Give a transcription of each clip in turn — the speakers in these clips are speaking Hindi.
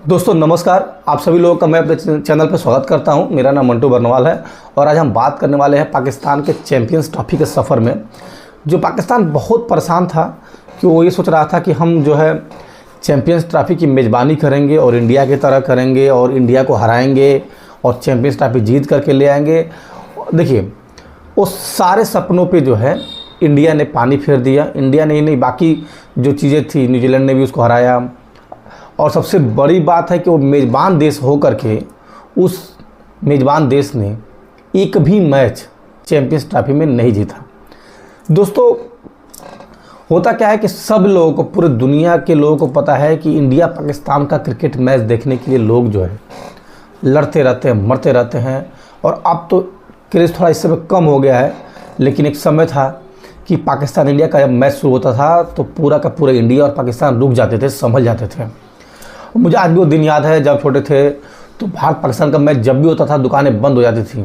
दोस्तों नमस्कार, आप सभी लोगों का मैं अपने चैनल पर स्वागत करता हूं। मेरा नाम मंटू बरनवाल है और आज हम बात करने वाले हैं पाकिस्तान के चैंपियंस ट्रॉफी के सफ़र में। जो पाकिस्तान बहुत परेशान था कि वो ये सोच रहा था कि हम जो है चैंपियंस ट्रॉफी की मेज़बानी करेंगे और इंडिया की तरह करेंगे और इंडिया को हराएंगे और चैंपियंस ट्रॉफी जीत करके ले आएंगे। देखिए, वो सारे सपनों पर जो है इंडिया ने पानी फेर दिया। इंडिया ने ही नहीं, बाकी जो चीज़ें थी, न्यूजीलैंड ने भी उसको हराया। और सबसे बड़ी बात है कि वो मेज़बान देश हो करके उस मेज़बान देश ने एक भी मैच चैंपियंस ट्रॉफी में नहीं जीता। दोस्तों, होता क्या है कि सब लोगों को, पूरे दुनिया के लोगों को पता है कि इंडिया पाकिस्तान का क्रिकेट मैच देखने के लिए लोग जो है लड़ते रहते हैं, मरते रहते हैं। और अब तो क्रेज़ थोड़ा इस समय कम हो गया है, लेकिन एक समय था कि पाकिस्तान इंडिया का जब मैच शुरू होता था तो पूरा का पूरा इंडिया और पाकिस्तान रुक जाते थे, संभल जाते थे। मुझे आज भी वो दिन याद है जब छोटे थे तो भारत पाकिस्तान का मैच जब भी होता था दुकानें बंद हो जाती थी,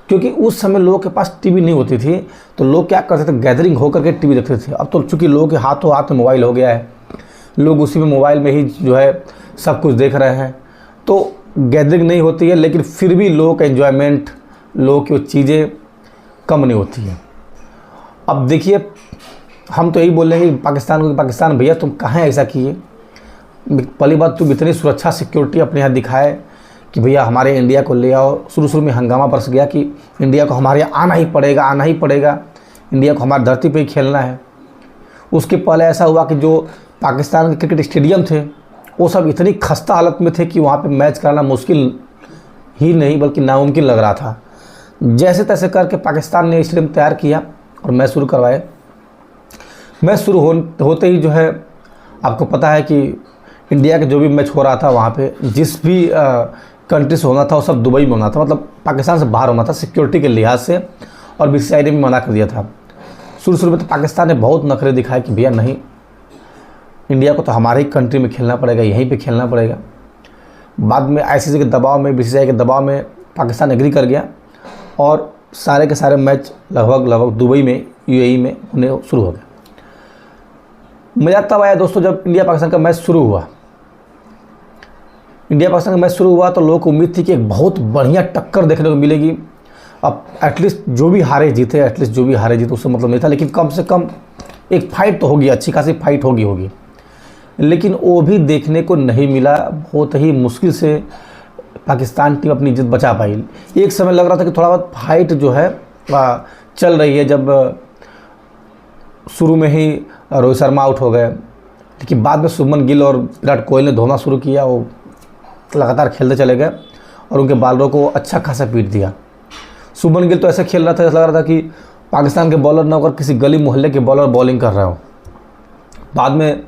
क्योंकि उस समय लोगों के पास टीवी नहीं होती थी। तो लोग क्या करते थे, गैदरिंग होकर के टीवी देखते थे। अब तो चूँकि लोगों के हाथों हाथ में मोबाइल हो गया है, लोग उसी में मोबाइल में ही जो है सब कुछ देख रहे हैं, तो गैदरिंग नहीं होती है। लेकिन फिर भी लोगों का एन्जॉयमेंट, लोगों की वो चीज़ें कम नहीं होती हैं। अब देखिए, हम तो यही बोलेंगे पाकिस्तान को, पाकिस्तान भैया तुम कहाँ ऐसा किए। पहली बात, तुम इतनी सुरक्षा सिक्योरिटी अपने यहाँ दिखाए कि भैया हमारे इंडिया को ले आओ। शुरू में हंगामा बरस गया कि इंडिया को हमारे यहाँ आना ही पड़ेगा, आना ही पड़ेगा, इंडिया को हमारी धरती पे ही खेलना है। उसके पहले ऐसा हुआ कि जो पाकिस्तान के क्रिकेट स्टेडियम थे वो सब इतनी खस्ता हालत में थे कि वहाँ पे मैच कराना मुश्किल ही नहीं बल्कि नामुमकिन लग रहा था। जैसे तैसे करके पाकिस्तान ने स्टेडियम तैयार किया और मैच शुरू करवाए। मैच शुरू होते ही जो है, आपको पता है कि इंडिया के जो भी मैच हो रहा था वहाँ पे, जिस भी कंट्री से होना था वो सब दुबई में होना था, मतलब पाकिस्तान से बाहर होना था सिक्योरिटी के लिहाज से। और बीसीसीआई ने भी मना कर दिया था। शुरू में तो पाकिस्तान ने बहुत नखरे दिखाए कि भैया नहीं, इंडिया को तो हमारे ही कंट्री में खेलना पड़ेगा, यहीं पे खेलना पड़ेगा। बाद में आईसीसी के दबाव में, बीसीसीआई के दबाव में पाकिस्तान एग्री कर गया और सारे के सारे मैच लगभग दुबई में, यूएई में होने शुरू हो गए। मज़ा तब आया दोस्तों जब इंडिया पाकिस्तान का मैच शुरू हुआ। इंडिया पाकिस्तान का मैच शुरू हुआ तो लोगों को उम्मीद थी कि एक बहुत बढ़िया टक्कर देखने को मिलेगी। अब एटलीस्ट जो भी हारे जीते उससे मतलब नहीं था, लेकिन कम से कम एक फाइट तो होगी, अच्छी खासी फाइट होगी। लेकिन वो भी देखने को नहीं मिला। बहुत ही मुश्किल से पाकिस्तान टीम अपनी इज्जत बचा पाई। एक समय लग रहा था कि थोड़ा बहुत फाइट जो है चल रही है, जब शुरू में ही रोहित शर्मा आउट हो गए, लेकिन बाद में शुभमन गिल और विराट कोहली ने धोना शुरू किया। वो लगातार खेलते चले गए और उनके बॉलरों को अच्छा खासा पीट दिया। शुभमन गिल तो ऐसे खेल रहा था, ऐसा लग रहा था कि पाकिस्तान के बॉलर ना होकर किसी गली मोहल्ले के बॉलर बॉलिंग कर रहे हो। बाद में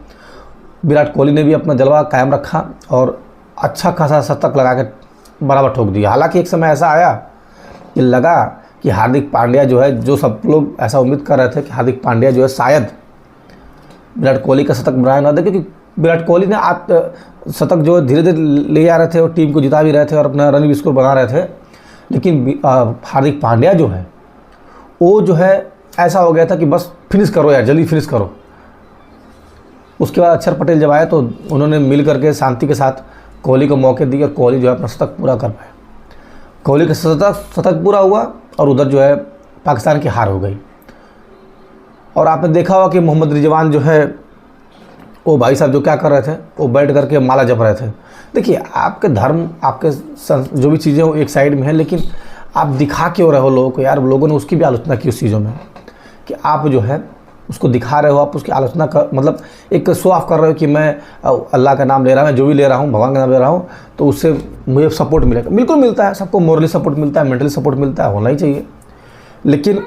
विराट कोहली ने भी अपना जलवा कायम रखा और अच्छा खासा शतक लगा के बराबर ठोक दिया। हालांकि एक समय ऐसा आया कि लगा कि हार्दिक पांड्या जो है, जो सब लोग ऐसा उम्मीद कर रहे थे कि हार्दिक पांड्या जो है शायद विराट कोहली का शतक बनाया ना दे, क्योंकि विराट कोहली ने आप शतक जो धीरे धीरे ले आ रहे थे और टीम को जिता भी रहे थे और अपना रन भी स्कोर बना रहे थे। लेकिन हार्दिक पांड्या जो है वो जो है ऐसा हो गया था कि बस फिनिश करो यार, जल्दी फिनिश करो। उसके बाद अक्षर पटेल जब आए तो उन्होंने मिल करके शांति के साथ कोहली को मौके दिए और कोहली जो है अपना शतक पूरा कर पाए। कोहली का शतक पूरा हुआ और उधर जो है पाकिस्तान की हार हो गई। और आपने देखा होगा कि मोहम्मद रिजवान जो है वो भाई साहब जो क्या कर रहे थे, वो बैठ करके माला जप रहे थे। देखिए, आपके धर्म, आपके जो भी चीज़ें वो एक साइड में है, लेकिन आप दिखा क्यों रहे हो लोगों को यार। लोगों ने उसकी भी आलोचना की उस चीज़ों में कि आप जो है उसको दिखा रहे हो, आप उसकी आलोचना कर, मतलब एक शो ऑफ कर रहे हो कि मैं अल्लाह का नाम ले रहा हूँ, मैं जो भी ले रहा हूँ, भगवान का नाम ले रहा हूँ, तो उससे मुझे सपोर्ट मिलेगा। बिल्कुल मिलता है, सबको मॉरली सपोर्ट मिलता है, मेंटली सपोर्ट मिलता है, होना ही चाहिए। लेकिन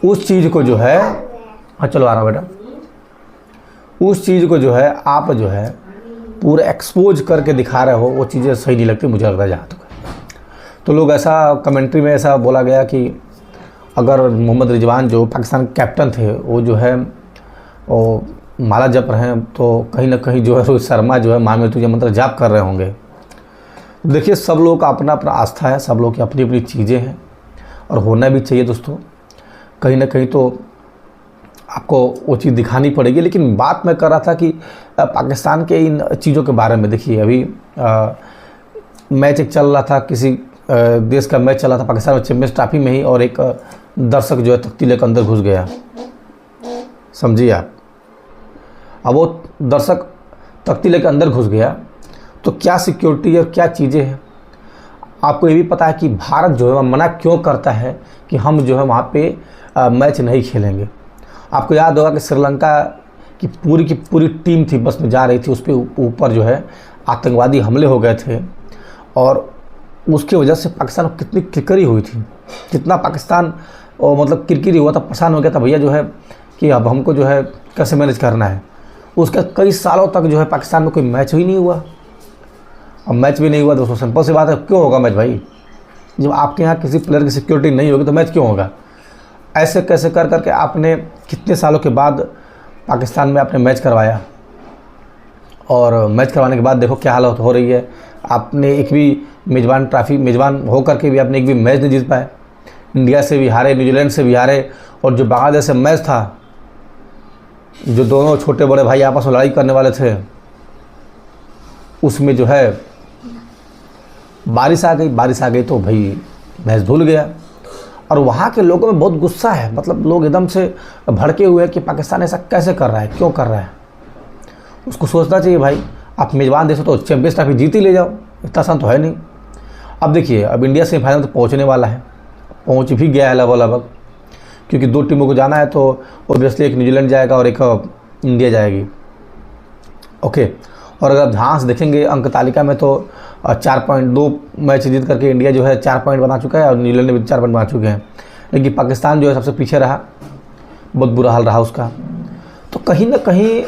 उस चीज़ को जो है, हाँ चलो आ रहा हूँ बेटा, उस चीज़ को जो है आप जो है पूरा एक्सपोज करके दिखा रहे हो, वो चीज़ें सही नहीं लगती मुझे, लग रहा है जहाँ तक। तो लोग ऐसा कमेंट्री में ऐसा बोला गया कि अगर मोहम्मद रिजवान जो पाकिस्तान कैप्टन थे वो जो है वो माला जप रहे हैं तो कहीं ना कहीं जो है रोहित शर्मा जो है माँ में तुझे मंत्र जाप कर रहे होंगे। देखिए, सब लोग का अपना अपना आस्था है, सब लोग की अपनी अपनी चीज़ें हैं और होना भी चाहिए दोस्तों। कहीं ना कहीं तो आपको वो चीज़ दिखानी पड़ेगी। लेकिन बात मैं कर रहा था कि पाकिस्तान के इन चीज़ों के बारे में। देखिए अभी मैच एक चल रहा था, किसी देश का मैच चल रहा था पाकिस्तान में, चैंपियंस ट्रॉफी में ही, और एक दर्शक जो है तख्ती लेकर अंदर घुस गया, समझिए आप। अब वो दर्शक तख्ती लेकर अंदर घुस गया तो क्या सिक्योरिटी और क्या चीज़ें हैं। आपको ये भी पता है कि भारत जो है मना क्यों करता है कि हम जो है वहाँ पे मैच नहीं खेलेंगे। आपको याद होगा कि श्रीलंका की पूरी टीम थी, बस में जा रही थी, उस पर ऊपर जो है आतंकवादी हमले हो गए थे, और उसकी वजह से पाकिस्तान को कितनी किरकिरी हुई थी, कितना पाकिस्तान मतलब किरकिरी हुआ था, परेशान हो गया था भैया जो है कि अब हमको जो है कैसे मैनेज करना है। उसके कई सालों तक जो है पाकिस्तान में कोई मैच ही नहीं हुआ। अब मैच भी नहीं हुआ दोस्तों, सिंपल सी बात है, क्यों होगा मैच भाई? जब आपके यहाँ किसी प्लेयर की सिक्योरिटी नहीं होगी तो मैच क्यों होगा? ऐसे कैसे कर करके आपने कितने सालों के बाद पाकिस्तान में आपने मैच करवाया, और मैच करवाने के बाद देखो क्या हालत हो रही है। आपने एक भी मेज़बान होकर के भी आपने एक भी मैच नहीं जीत पाए। इंडिया से भी हारे, न्यूजीलैंड से भी हारे, और जो बांग्लादेश से मैच था, जो दोनों छोटे बड़े भाई आपस में लड़ाई करने वाले थे, उसमें जो है बारिश आ गई तो भाई मैच धुल गया। और वहाँ के लोगों में बहुत गुस्सा है, मतलब लोग एकदम से भड़के हुए हैं कि पाकिस्तान ऐसा कैसे कर रहा है, क्यों कर रहा है। उसको सोचना चाहिए भाई, आप मेज़बान देश हो तो चैंपियंस ट्रॉफी जीत ही ले जाओ, इतना आसान तो है नहीं। अब देखिए अब इंडिया सेमीफाइनल तो पहुँचने वाला है, पहुँच भी गया है लगभग, क्योंकि 2 टीमों को जाना है, तो ऑब्वियसली एक न्यूजीलैंड जाएगा और एक इंडिया जाएगी। ओके, और अगर ध्यान से देखेंगे अंक तालिका में तो 4 पॉइंट, 2 मैच जीत करके इंडिया जो है 4 पॉइंट बना चुका है, और न्यूजीलैंड ने भी 4 पॉइंट बना चुके हैं। लेकिन पाकिस्तान जो है सबसे पीछे रहा, बहुत बुरा हाल रहा उसका। तो कहीं ना कहीं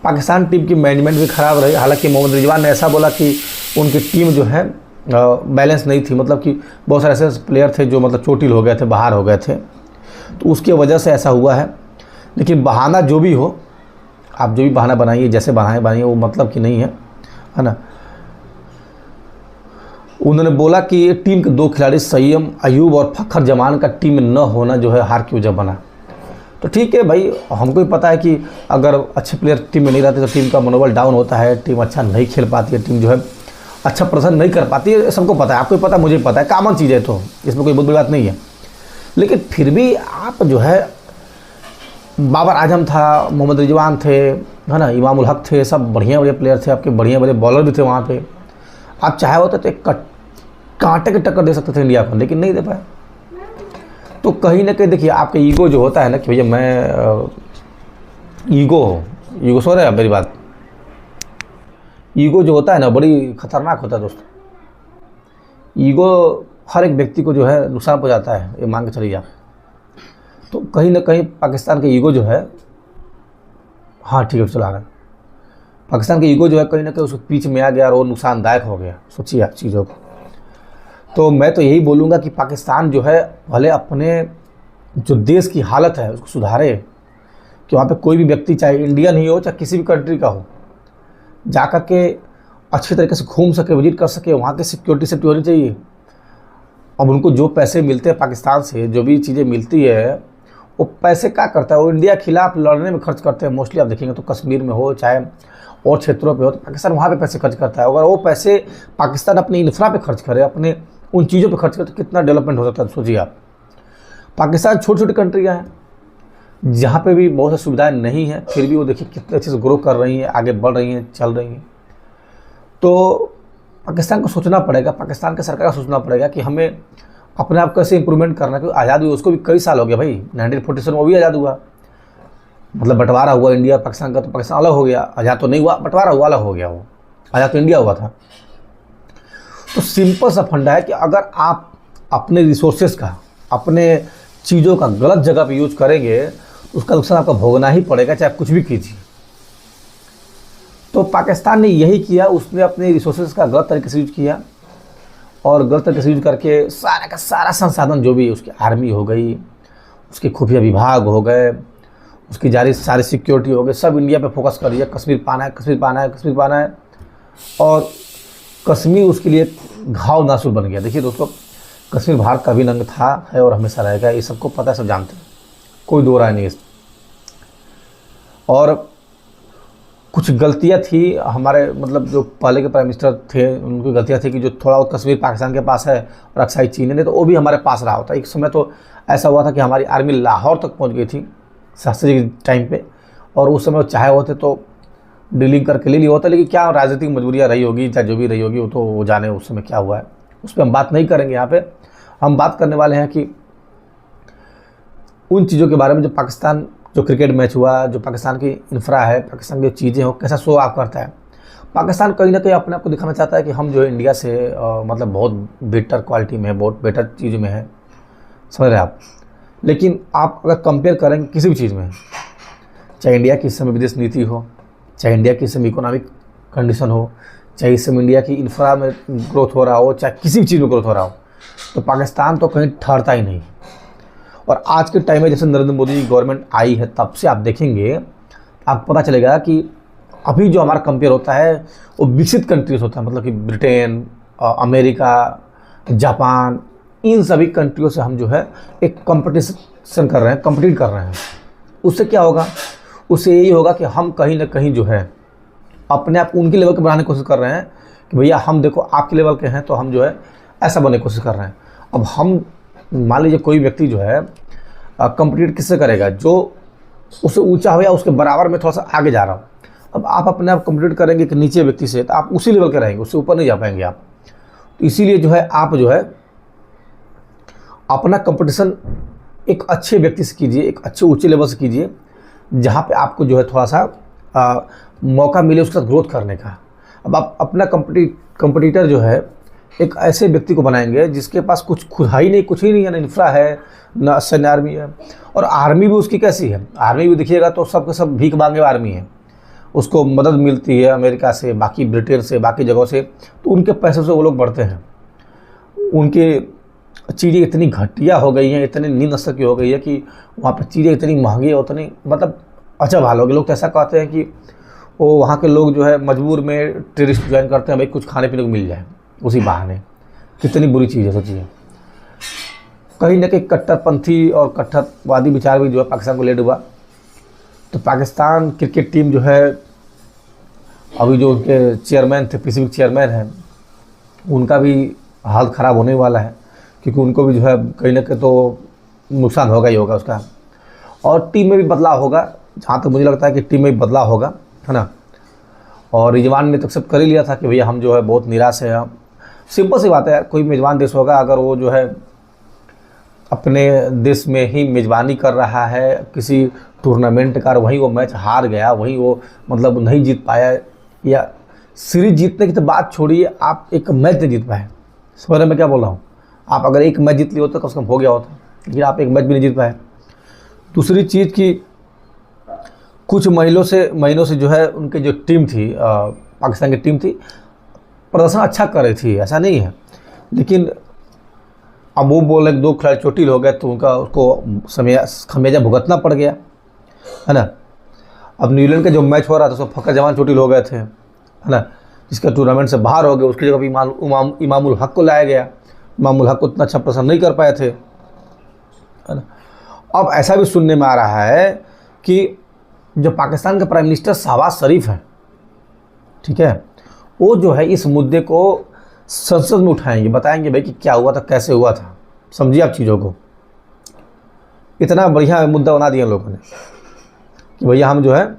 पाकिस्तान टीम की मैनेजमेंट भी ख़राब रही। हालांकि मोहम्मद रिजवान ने ऐसा बोला कि उनकी टीम जो है बैलेंस नहीं थी, मतलब कि बहुत सारे ऐसे प्लेयर थे जो मतलब चोटिल हो गए थे, बाहर हो गए थे, तो उसकी वजह से ऐसा हुआ है। लेकिन बहाना जो भी हो, आप जो भी बहाना बनाइए, जैसे बनाइए, वो मतलब कि नहीं है ना। उन्होंने बोला कि टीम के 2 खिलाड़ी सय्यम अयूब और फ़खर जमान का टीम में न होना जो है हार की वजह बना। तो ठीक है भाई, हमको भी पता है कि अगर अच्छे प्लेयर टीम में नहीं रहते तो टीम का मनोबल डाउन होता है, टीम अच्छा नहीं खेल पाती है, टीम जो है अच्छा प्रदर्शन नहीं कर पाती है, सबको पता है, आपको भी पता है, मुझे पता है, कॉमन चीज़ है, तो इसमें कोई बहुत बड़ी बात नहीं है। लेकिन फिर भी आप जो है, बाबर आजम था, मोहम्मद रिजवान थे, है ना, इमामुल हक थे, सब बढ़िया प्लेयर थे, आपके बढ़िया बॉलर भी थे वहाँ पे। आप चाहे होते तो एक कांटे की टक्कर दे सकते थे इंडिया को, लेकिन नहीं दे पाए। तो कहीं ना कहीं देखिए, आपका ईगो जो होता है ना कि भैया मैं ईगो सो रहे हैं मेरी बात, ईगो जो होता है ना बड़ी खतरनाक होता है दोस्तों। ईगो हर एक व्यक्ति को जो है नुकसान पहुंचाता है, ये मान के चलिए आप। तो कहीं ना कहीं पाकिस्तान का ईगो जो है, हाँ ठीक है चला रहा है, पाकिस्तान का ईगो जो है कहीं ना कहीं उसके बीच में आ गया और वो नुकसानदायक हो गया। सोचिए आप चीज़ों को। तो मैं तो यही बोलूँगा कि पाकिस्तान जो है भले अपने जो देश की हालत है उसको सुधारे, कि वहाँ पे कोई भी व्यक्ति, चाहे इंडियन ही हो चाहे किसी भी कंट्री का हो, जा कर के अच्छी तरीके से घूम सके, विजिट कर सके, वहाँ की सिक्योरिटी सेफ्टी होनी चाहिए। अब उनको जो पैसे मिलते हैं पाकिस्तान से, जो भी चीज़ें मिलती है, वो पैसे क्या करता है, वो इंडिया के खिलाफ लड़ने में खर्च करते हैं। मोस्टली आप देखेंगे तो कश्मीर में हो चाहे और क्षेत्रों पे हो, तो पाकिस्तान वहाँ पे पैसे खर्च करता है। अगर वो पैसे पाकिस्तान अपनी इंफ्रा पे खर्च करे, अपने उन चीज़ों पे खर्च करे, तो कितना डेवलपमेंट हो सकता है सोचिए आप। पाकिस्तान छोटी छोटी कंट्रियाँ हैं जहाँ पे भी बहुत सी सुविधाएं नहीं हैं, फिर भी वो देखिए कितने अच्छे से ग्रो कर रही हैं, आगे बढ़ रही हैं, चल रही हैं। तो पाकिस्तान को सोचना पड़ेगा, पाकिस्तान की सरकार को सोचना पड़ेगा कि हमें अपने आप कैसे इंप्रूवमेंट करना है। क्योंकि आज़ादी उसको भी कई साल हो गया भाई, 1947 में वो भी आज़ाद हुआ, मतलब बंटवारा हुआ इंडिया पाकिस्तान का, तो पाकिस्तान अलग हो गया, आज़ाद तो नहीं हुआ, बंटवारा हुआ, अलग हो गया, वो आज़ाद तो इंडिया हुआ था। तो सिंपल सा फंडा है कि अगर आप अपने रिसोर्सेज का, अपने चीज़ों का गलत जगह पे यूज करेंगे, उसका नुकसान आपको भोगना ही पड़ेगा, चाहे आप कुछ भी कीजिए। तो पाकिस्तान ने यही किया, उसने अपने रिसोर्सेज का गलत तरीके से यूज किया, और गलत तरीके से यूज करके सारा का सारा संसाधन, जो भी उसकी आर्मी हो गई, उसके खुफिया विभाग हो गए, उसकी जारी सारी सिक्योरिटी हो गई, सब इंडिया पे फोकस कर रही है। कश्मीर पाना है, कश्मीर पाना है, कश्मीर पाना है, और कश्मीर उसके लिए घाव नासूर बन गया। देखिए दोस्तों, कश्मीर भारत का अभिन्न अंग था, है और हमेशा रहेगा, ये सबको पता है, सब जानते हैं। कोई दो राय नहीं है। और कुछ गलतियां थी हमारे, मतलब जो पहले के प्राइम मिनिस्टर थे उनकी गलतियां थी कि जो थोड़ा बहुत कश्मीर पाकिस्तान के पास है और अक्साई चीन है, तो वो भी हमारे पास रहा होता। एक समय तो ऐसा हुआ था कि हमारी आर्मी लाहौर तक पहुंच गई थी शास्त्री जी के टाइम पे, और उस समय वो चाहे होते तो डीलिंग करके ले लिया होता। लेकिन क्या राजनीतिक मजबूरियाँ रही होगी, चाहे जो भी रही होगी, वो तो वो जाने उस समय क्या हुआ है, उस पर हम बात नहीं करेंगे। यहाँ पे हम बात करने वाले हैं कि उन चीज़ों के बारे में जो पाकिस्तान, जो क्रिकेट मैच हुआ, जो पाकिस्तान की इंफ्रा है, पाकिस्तान की चीज़ें हो, कैसा शो ऑफ करता है। पाकिस्तान कहीं ना कहीं अपने आप को दिखाना चाहता है कि हम जो है इंडिया से मतलब बहुत बेटर क्वालिटी में है, बहुत बेटर चीज़ में है, समझ रहे हैं आप। लेकिन आप अगर कंपेयर करेंगे किसी भी चीज़ में, चाहे इंडिया की इस समय विदेश नीति हो, चाहे इंडिया की इस समय इकोनॉमिक कंडीशन हो, चाहे इस समय इंडिया की इंफ्रा में ग्रोथ हो रहा हो, चाहे किसी भी चीज़ में ग्रोथ हो रहा हो, तो पाकिस्तान तो कहीं ठहरता ही नहीं। और आज के टाइम में जैसे नरेंद्र मोदी की गवर्नमेंट आई है, तब से आप देखेंगे, आपको पता चलेगा कि अभी जो हमारा कंपेयर होता है वो विकसित कंट्रीज होता है, मतलब कि ब्रिटेन, अमेरिका, जापान, इन सभी कंट्रियों से हम जो है एक कंपटीशन कर रहे हैं, कम्पीट कर रहे हैं। उससे क्या होगा? उससे यही होगा कि हम कहीं ना कहीं जो है अपने आप उनके लेवल के बनाने की कोशिश कर रहे हैं कि भैया हम देखो आपके लेवल के हैं, तो हम जो है ऐसा बनने की कोशिश कर रहे हैं। अब हम मान लीजिए कोई व्यक्ति जो है कंपीट किससे करेगा? जो उससे ऊंचा हो या उसके बराबर में थोड़ा सा आगे जा रहा हो। अब आप अपने आप कंपीट करेंगे कि नीचे व्यक्ति से, तो आप उसी लेवल के रहेंगे, उससे ऊपर नहीं जा पाएंगे आप। तो इसीलिए जो है आप जो है अपना कंपटीशन एक अच्छे व्यक्ति से कीजिए, एक अच्छे ऊंचे लेवल से कीजिए, जहाँ पे आपको जो है थोड़ा सा मौका मिले उसके साथ ग्रोथ करने का। अब आप अपना कंपटीटर जो है एक ऐसे व्यक्ति को बनाएंगे जिसके पास कुछ खुद ही नहीं, कुछ ही नहीं है, ना इंफ्रा है, ना सैन्य आर्मी है। और आर्मी भी उसकी कैसी है? आर्मी भी देखिएगा तो सब के सब भीख मांगे आर्मी है, उसको मदद मिलती है अमेरिका से, बाकी ब्रिटेन से, बाकी जगहों से, तो उनके पैसे से वो लोग बढ़ते हैं। उनके चीज़ें इतनी घटिया हो गई हैं, इतनी नीच नस्ल की हो गई है कि वहाँ पर चीज़ें इतनी महंगी है, उतनी मतलब अच्छा हाल हो गया। लोग तो ऐसा कहते हैं कि वो वहाँ के लोग जो है मजबूर में टेररिस्ट ज्वाइन करते हैं भाई, कुछ खाने पीने को मिल जाए उसी बहाने। कितनी बुरी चीज़ है, सोचिए। कहीं ना कहीं कट्टरपंथी और कट्टरवादी विचार भी जो है पाकिस्तान को ले डूबा। तो पाकिस्तान क्रिकेट टीम जो है अभी जो उनके चेयरमैन थे, पीसीबी चेयरमैन हैं, उनका भी हाल ख़राब होने वाला है, क्योंकि उनको भी जो है कहीं ना कहीं तो नुकसान होगा ही होगा उसका। और टीम में भी बदलाव होगा, जहाँ तक मुझे लगता है कि टीम में भी बदलाव होगा, है ना। और रिजवान ने तो एक्सेप्ट कर ही लिया था कि भैया हम जो है बहुत निराश है। सिंपल सी बात है यार, कोई मेज़बान देश होगा, अगर वो जो है अपने देश में ही मेज़बानी कर रहा है किसी टूर्नामेंट का, वहीं वो मैच हार गया, वहीं वो मतलब नहीं जीत पाया, या सीरीज जीतने की तो बात छोड़िए, आप एक मैच नहीं जीत पाए। समझ रहे मैं क्या बोल रहा हूँ? आप अगर एक मैच जीत लिए होते कम से कम हो गया होता, लेकिन आप एक मैच भी नहीं जीत पाए। दूसरी चीज़ कि कुछ महीनों से जो है उनकी जो टीम थी, पाकिस्तान की टीम थी, प्रदर्शन अच्छा कर रही थी, ऐसा नहीं है। लेकिन अब वो बोले 2 खिलाड़ी चोटिल हो गए तो उसको खमियाजा भुगतना पड़ गया, है ना। अब न्यूजीलैंड का जो मैच हो रहा था उसमें फ़खर जमान चोटिल हो गए थे, है ना, जिसका टूर्नामेंट से बाहर हो गए। उसकी जगह इमामुल हक को लाया गया। इमामुल हक को उतना अच्छा प्रदर्शन नहीं कर पाए थे, है ना। अब ऐसा भी सुनने में आ रहा है कि जो पाकिस्तान के प्राइम मिनिस्टर शहबाज शरीफ हैं, ठीक है, वो जो है इस मुद्दे को संसद में उठाएंगे, बताएंगे भाई कि क्या हुआ था, कैसे हुआ था। समझिए आप चीज़ों को, इतना बढ़िया मुद्दा बना दिया लोगों ने कि भैया हम जो है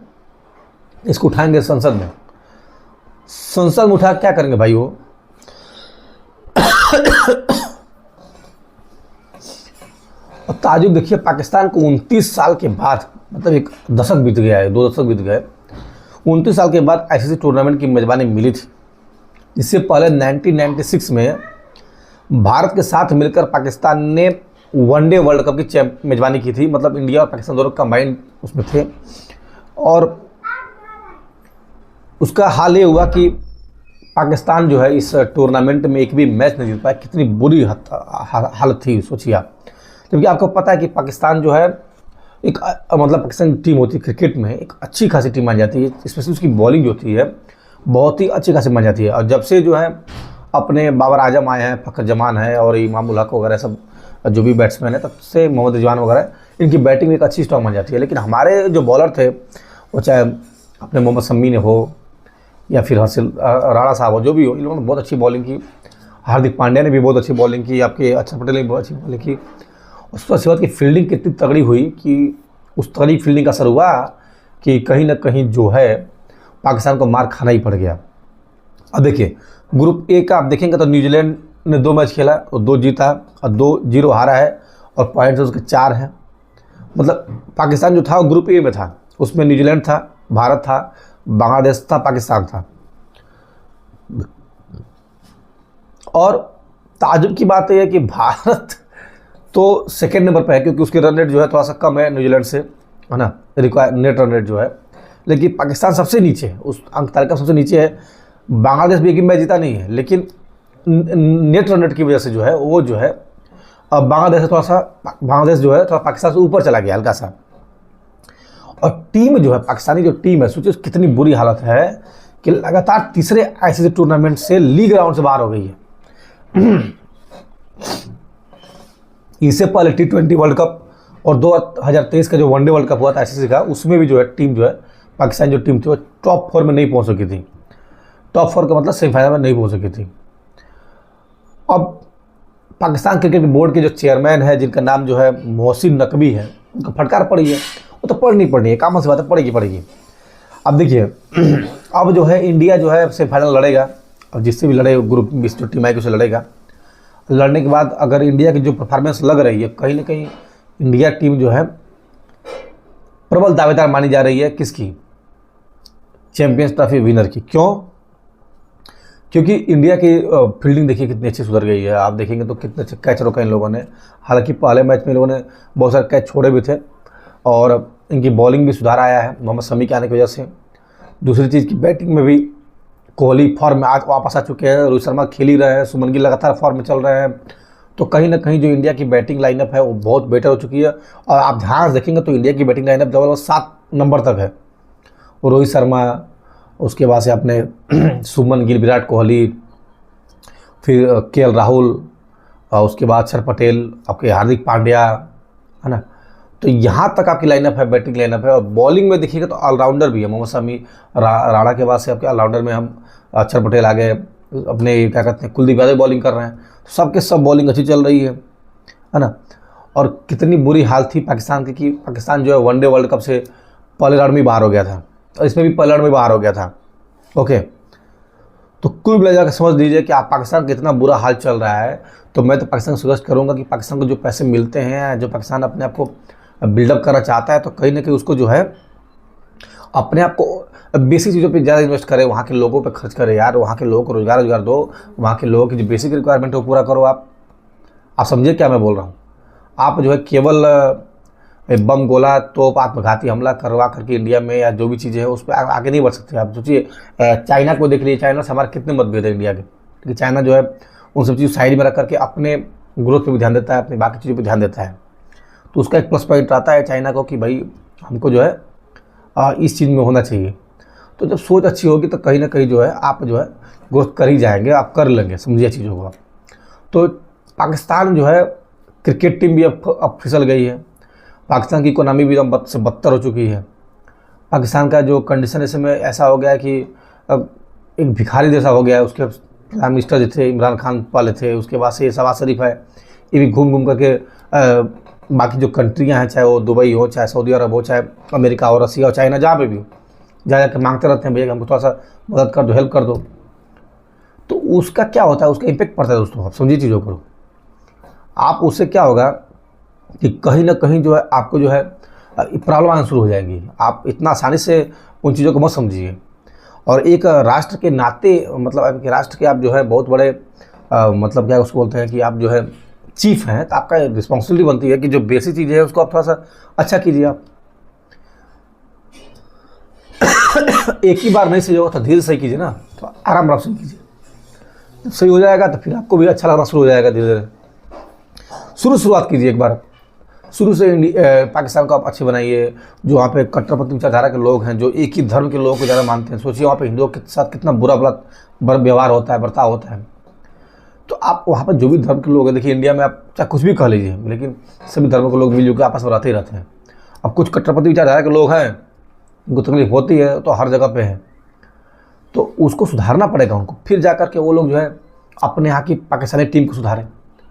इसको उठाएंगे संसद में। संसद में उठा क्या करेंगे भाई वो? और ताजुब देखिए, पाकिस्तान को 29 साल के बाद, मतलब एक दशक बीत गया है, 2 दशक बीत गए, 29 साल के बाद आईसीसी टूर्नामेंट की मेज़बानी मिली थी। इससे पहले 1996 में भारत के साथ मिलकर पाकिस्तान ने वनडे वर्ल्ड कप की मेज़बानी की थी। मतलब इंडिया और पाकिस्तान दोनों कंबाइंड उसमें थे। और उसका हाल ये हुआ कि पाकिस्तान जो है इस टूर्नामेंट में एक भी मैच नहीं जीत पाया। कितनी बुरी हालत थी, सोचिए आप। क्योंकि आपको पता है कि पाकिस्तान जो है एक मतलब पाकिस्तान टीम होती है क्रिकेट में एक अच्छी खासी टीम मानी जाती है, स्पेशली उसकी बॉलिंग जो होती है बहुत ही अच्छी खासी मानी जाती है। और जब से जो है अपने बाबर आजम आए हैं, फ़खर जमान है और इमामुल हक वगैरह सब जो भी बैट्समैन है, तब से मोहम्मद रिजवान वगैरह, इनकी बैटिंग एक अच्छी स्ट्रॉन्ग बन जाती है। लेकिन हमारे जो बॉलर थे, वो चाहे अपने मोहम्मद शमी ने हो या फिर हर्षिल राणा साहब हो, जो भी हो, इन लोगों ने बहुत अच्छी बॉलिंग की। हार्दिक पांड्या ने भी बहुत अच्छी बॉलिंग की, आपके अक्षर पटेल ने भी बहुत अच्छी बॉलिंग की। उसके बाद की फील्डिंग कितनी तगड़ी हुई कि उस तगड़ी फील्डिंग का असर हुआ कि कहीं ना कहीं जो है पाकिस्तान को मार खाना ही पड़ गया। अब देखिए ग्रुप ए का आप देखेंगे तो न्यूजीलैंड ने 2 मैच खेला और 2 जीता और 2-0 हारा है और पॉइंट्स उसके 4 हैं। मतलब पाकिस्तान जो था वो ग्रुप ए में था, उसमें न्यूजीलैंड था, भारत था, बांग्लादेश था, पाकिस्तान था। और ताजुब की बात यह है कि भारत तो सेकेंड नंबर पर है क्योंकि उसकी रन रेट जो है थोड़ा सा कम है न्यूजीलैंड से, है ना, नेट रन रेट जो है। लेकिन पाकिस्तान सबसे नीचे है, उस अंक तालिका सबसे नीचे है। बांग्लादेश भी एक मैच जीता नहीं है, लेकिन नेट रन रेट की वजह से जो है वो जो है अब बांग्लादेश जो है थोड़ा पाकिस्तान से ऊपर चला गया हल्का सा। और टीम जो है पाकिस्तानी जो टीम है, सोचिए कितनी बुरी हालत है कि लगातार तीसरे आईसीसी टूर्नामेंट से लीग राउंड से बाहर हो गई है। इससे पहले T20 वर्ल्ड कप और 2023 का जो वनडे वर्ल्ड कप हुआ था आईसीसी का, उसमें भी जो है टीम जो है पाकिस्तान जो टीम थी वो टॉप 4 में नहीं पहुंच सकी थी। टॉप 4 का मतलब सेमीफाइनल में नहीं पहुंच सकी थी। अब पाकिस्तान क्रिकेट बोर्ड के जो चेयरमैन है, जिनका नाम जो है मोहसिन नकवी है, उनको फटकार पड़ी है। वो तो पढ़नी है, कामों से बात है, पड़ेगी। अब देखिए अब जो है इंडिया जो है सेमीफाइनल लड़ेगा और जिससे भी लड़े ग्रुप में जो टीम आएगी उसे लड़ेगा। लड़ने के बाद अगर इंडिया की जो परफॉर्मेंस लग रही है, कहीं ना कहीं इंडिया टीम जो है प्रबल दावेदार मानी जा रही है किसकी, चैंपियंस ट्रॉफी विनर की। क्यों? क्योंकि इंडिया की फील्डिंग देखिए कितनी अच्छी सुधर गई है। आप देखेंगे तो कितने अच्छे कैच रोका इन लोगों ने। हालांकि पहले मैच में इन लोगों ने बहुत सारे कैच छोड़े भी थे और इनकी बॉलिंग भी सुधार आया है मोहम्मद शमी के आने की वजह से। दूसरी चीज़ की बैटिंग में भी कोहली फॉर्म में आज वापस आ चुके हैं, रोहित शर्मा खेल ही रहे हैं, सुमन गिल लगातार फॉर्म में चल रहे हैं। तो कहीं ना कहीं जो इंडिया की बैटिंग लाइनअप है वो बहुत बेटर हो चुकी है। और आप ध्यान से देखेंगे तो इंडिया की बैटिंग लाइनअप लगभग 7 नंबर तक है। वो रोहित शर्मा, उसके बाद से अपने सुमन गिल, विराट कोहली, फिर केएल राहुल, और उसके बाद अक्षर पटेल, आपके हार्दिक पांड्या, है ना। तो यहाँ तक आपकी लाइनअप है, बैटिंग लाइनअप है। और बॉलिंग में देखिएगा तो ऑलराउंडर भी है, मोहम्मद शमी, राणा के बाद से आपके ऑलराउंडर में हम अक्षर पटेल आ गए, अपने क्या कहते हैं कुलदीप यादव बॉलिंग कर रहे हैं। सबके सब बॉलिंग अच्छी चल रही है ना। और कितनी बुरी हाल थी पाकिस्तान की कि पाकिस्तान जो है वनडे वर्ल्ड कप से पहले राउंड में बाहर हो गया था और इसमें भी पहले राउंड में बाहर हो गया था। ओके, तो कुल मिला जाकर समझ लीजिए कि आप पाकिस्तान का इतना बुरा हाल चल रहा है। तो मैं तो पाकिस्तान को सजेस्ट करूँगा कि पाकिस्तान को जो पैसे मिलते हैं, जो पाकिस्तान अपने आप को बिल्डअप करना चाहता है, तो कहीं ना कहीं उसको जो है अपने आप को बेसिक चीज़ों पे ज़्यादा इन्वेस्ट करे, वहाँ के लोगों पे खर्च करे यार, वहाँ के लोगों को रोज़गार दो, वहाँ के लोगों की जो बेसिक रिक्वायरमेंट है वो पूरा करो। आप समझिए क्या मैं बोल रहा हूँ। आप जो है केवल बम गोला तोप आत्मघाती हमला करवा करके इंडिया में या जो भी चीज़ें हैं उस पर आगे नहीं बढ़ सकते। आप सोचिए चाइना को देख लीजिए, चाइना से हमारे कितने मतभेद है इंडिया के, क्योंकि चाइना जो है उन सब चीज़ साइड में रख करके अपने ग्रोथ पर भी ध्यान देता है, अपनी बाकी चीज़ों पर ध्यान देता है। तो उसका एक प्लस पॉइंट आता है चाइना को कि भाई हमको जो है इस चीज़ में होना चाहिए। तो जब सोच अच्छी होगी तो कहीं ना कहीं जो है आप जो है ग्रोथ कर ही जाएंगे, आप कर लेंगे, समझिए चीज़ों को। तो पाकिस्तान जो है क्रिकेट टीम भी अब फिसल गई है। पाकिस्तान की इकोनॉमी भी एकदम से बदतर हो चुकी है। पाकिस्तान का जो कंडीशन इस समय ऐसा हो गया है कि अब एक भिखारी जैसा हो गया है। उसके प्राइम मिनिस्टर जो थे इमरान खान वाले थे, उसके बाद से ये शहबाज शरीफ है, ये भी घूम करके बाकी जो कंट्रियां हैं, चाहे वो दुबई हो, चाहे सऊदी अरब हो, चाहे अमेरिका और रसिया और चाइना, जहाँ पे भी हो, जा जाकर मांगते रहते हैं भैया हमको थोड़ा सा मदद कर दो, हेल्प कर दो। तो उसका क्या होता है, उसका इम्पेक्ट पड़ता है दोस्तों। आप समझिए चीज़ों को। आप उससे क्या होगा कि कहीं ना कहीं जो है आपको जो है प्रॉब्लम आना शुरू हो जाएगी। आप इतना आसानी से उन चीज़ों को मत समझिए। और एक राष्ट्र के नाते, मतलब राष्ट्र के आप जो है बहुत बड़े मतलब क्या उसको बोलते हैं कि आप जो है चीफ हैं, तो आपका रिस्पॉन्सिबिलिटी बनती है कि जो बेसिक चीज़ें हैं उसको आप थोड़ा सा अच्छा कीजिए। आप एक ही बार नहीं सही होगा तो धीरे सही कीजिए ना, तो आराम से कीजिए। जब सही हो जाएगा तो फिर आपको भी अच्छा लगना शुरू हो जाएगा धीरे धीरे। शुरुआत कीजिए एक बार, शुरू से पाकिस्तान को आप अच्छे बनाइए। जो वहाँ पे कट्टरपंथी विचारधारा के लोग हैं, जो एक ही धर्म के लोगों को ज़्यादा मानते हैं, सोचिए वहाँ पे हिंदुओं के साथ कितना बुरा व्यवहार होता है, बर्ताव होता है। तो आप वहाँ पर जो भी धर्म के लोग हैं, देखिए इंडिया में आप चाहे कुछ भी कह लीजिए, लेकिन सभी धर्मों के लोग मिलजुल के आपस में रहते ही रहते हैं। अब कुछ कट्टरपंथी विचारधारा के लोग हैं, उनको तकलीफ होती है तो हर जगह पे है, तो उसको सुधारना पड़ेगा उनको, फिर जा कर के वो लोग जो है अपने यहाँ की पाकिस्तानी टीम को सुधारें,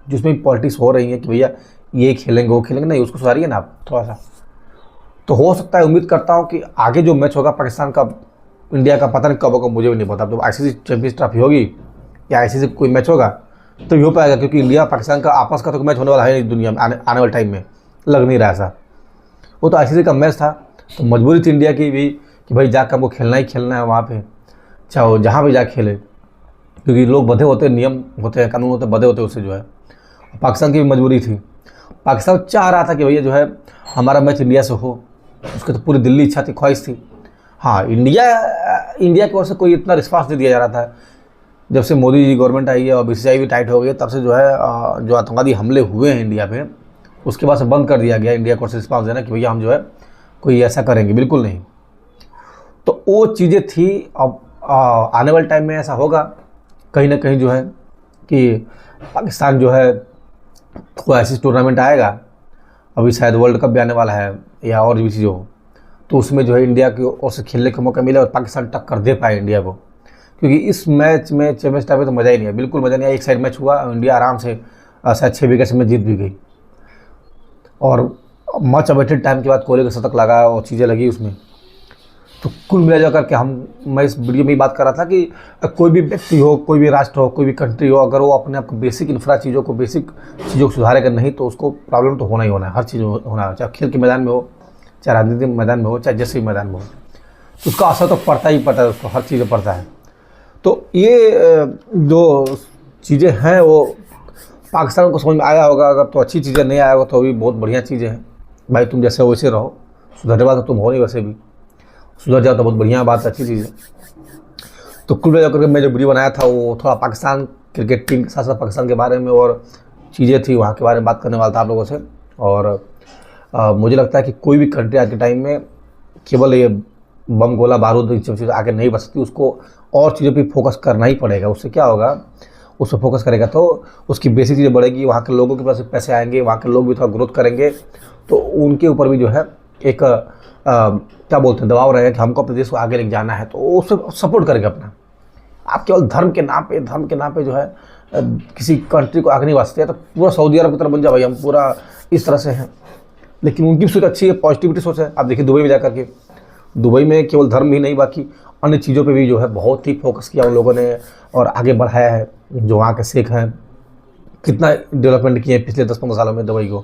जिसमें पॉलिटिक्स हो रही है कि भैया ये खेलेंगे वो खेलेंगे, नहीं, उसको सुधारिए ना आप थोड़ा सा। तो हो सकता है, उम्मीद करता हूँ कि आगे जो मैच होगा पाकिस्तान का इंडिया का, पता नहीं कब होगा, मुझे भी नहीं पता। तो आईसीसी चैंपियंस ट्रॉफी होगी या आईसीसी कोई मैच होगा तो हो पाएगा, क्योंकि इंडिया पाकिस्तान का आपस का तो मैच होने वाला है नहीं दुनिया में, आने वाले टाइम में लग नहीं रहा ऐसा। वो तो आईसीसी का मैच था, तो मजबूरी थी इंडिया की भी कि भाई जाकर हमको खेलना ही खेलना है वहाँ पे, चाहे वो जहाँ भी जा खेले, क्योंकि लोग बंधे होते, नियम होते हैं, कानून होते, बंधे होते, उससे जो है। पाकिस्तान की भी मजबूरी थी, पाकिस्तान चाह रहा था कि भैया जो है हमारा मैच इंडिया से हो, उसकी तो पूरी दिल्ली इच्छा थी, ख्वाहिश थी। हाँ, इंडिया की ओर से कोई इतना रिस्पांस नहीं दिया जा रहा था। जब से मोदी जी गवर्नमेंट आई है और बीसीसीआई भी टाइट हो गई है, तब से जो है जो आतंकवादी हमले हुए हैं इंडिया पे, उसके बाद से बंद कर दिया गया इंडिया को रिस्पांस देना कि भैया हम जो है कोई ऐसा करेंगे, बिल्कुल नहीं। तो वो चीज़ें थी। अब आने वाले टाइम में ऐसा होगा कहीं ना कहीं जो है कि पाकिस्तान जो है कोई ऐसी टूर्नामेंट आएगा, अभी शायद वर्ल्ड कप भी आने वाला है या और भी चीज़ें हो, तो उसमें जो है इंडिया की ओर से खेलने का मौका मिले और पाकिस्तान टक्कर दे पाए इंडिया को। क्योंकि इस मैच में चैंपियंस ट्रॉफी में तो मज़ा ही नहीं है, बिल्कुल मज़ा नहीं आया। एक साइड मैच हुआ, इंडिया आराम से शायद 6 विकेट में जीत भी गई, और मच अवेटेड टाइम के बाद कोहली का शतक लगा और चीज़ें लगी उसमें। तो कुल मिला जा करके मैं इस वीडियो में ही बात कर रहा था कि कोई भी व्यक्ति हो, कोई भी राष्ट्र हो, कोई भी कंट्री हो, अगर वो अपने आप को बेसिक इंफ्रा चीज़ों को, बेसिक चीज़ों को सुधारेगा नहीं, तो उसको प्रॉब्लम तो होना ही होना है, हर चीज़ होना है, चाहे खेल के मैदान में हो, चाहे राजनीतिक मैदान में हो, चाहे जैसे भी मैदान में हो, उसका असर तो पड़ता ही पड़ता है, उसको हर चीज़ पड़ता है। तो ये जो चीज़ें हैं वो पाकिस्तान को समझ में आया होगा, अगर तो अच्छी चीज़ें नहीं आया होगा तो भी बहुत बढ़िया चीज़ें हैं। भाई तुम जैसे वैसे रहो, सुधरने वाला तो तुम हो नहीं, वैसे भी सुधर जाओ तो बहुत बढ़िया बात, अच्छी चीज़ है। तो कुल मिला करके मैं जो वीडियो बनाया था वो थोड़ा पाकिस्तान क्रिकेट टीम के साथ साथ पाकिस्तान के बारे में और चीज़ें थी वहाँ के बारे में बात करने वाला था आप लोगों से। और मुझे लगता है कि कोई भी कंट्री आज के टाइम में केवल ये बम गोला बारूद इन सब चीज़ आगे नहीं बढ़ सकती, उसको और चीज़ों पर फोकस करना ही पड़ेगा। उससे क्या होगा, उस पर फोकस करेगा तो उसकी बेसिक चीज़ें बढ़ेगी, वहाँ के लोगों के पास पैसे आएंगे, वहाँ के लोग भी थोड़ा ग्रोथ करेंगे, तो उनके ऊपर भी जो है एक क्या बोलते हैं दबाव रहेगा कि हमको अपने देश को आगे लेके जाना है, तो वो उसे सपोर्ट करेंगे अपना। आप केवल धर्म के नाम पे जो है किसी कंट्री को आगे नहीं बढ़ सकते, तो पूरा सऊदी अरब की तरह बन जाए भाई, हम पूरा इस तरह से हैं। लेकिन उनकी सोच अच्छी है, पॉजिटिविटी सोच है। आप देखिए दुबई में जाकर के, दुबई में केवल धर्म ही नहीं, बाकी अन्य चीज़ों पे भी जो है बहुत ही फोकस किया उन लोगों ने और आगे बढ़ाया है। जो वहाँ के शेख हैं, कितना डेवलपमेंट किए हैं पिछले 10-15 सालों में दुबई को।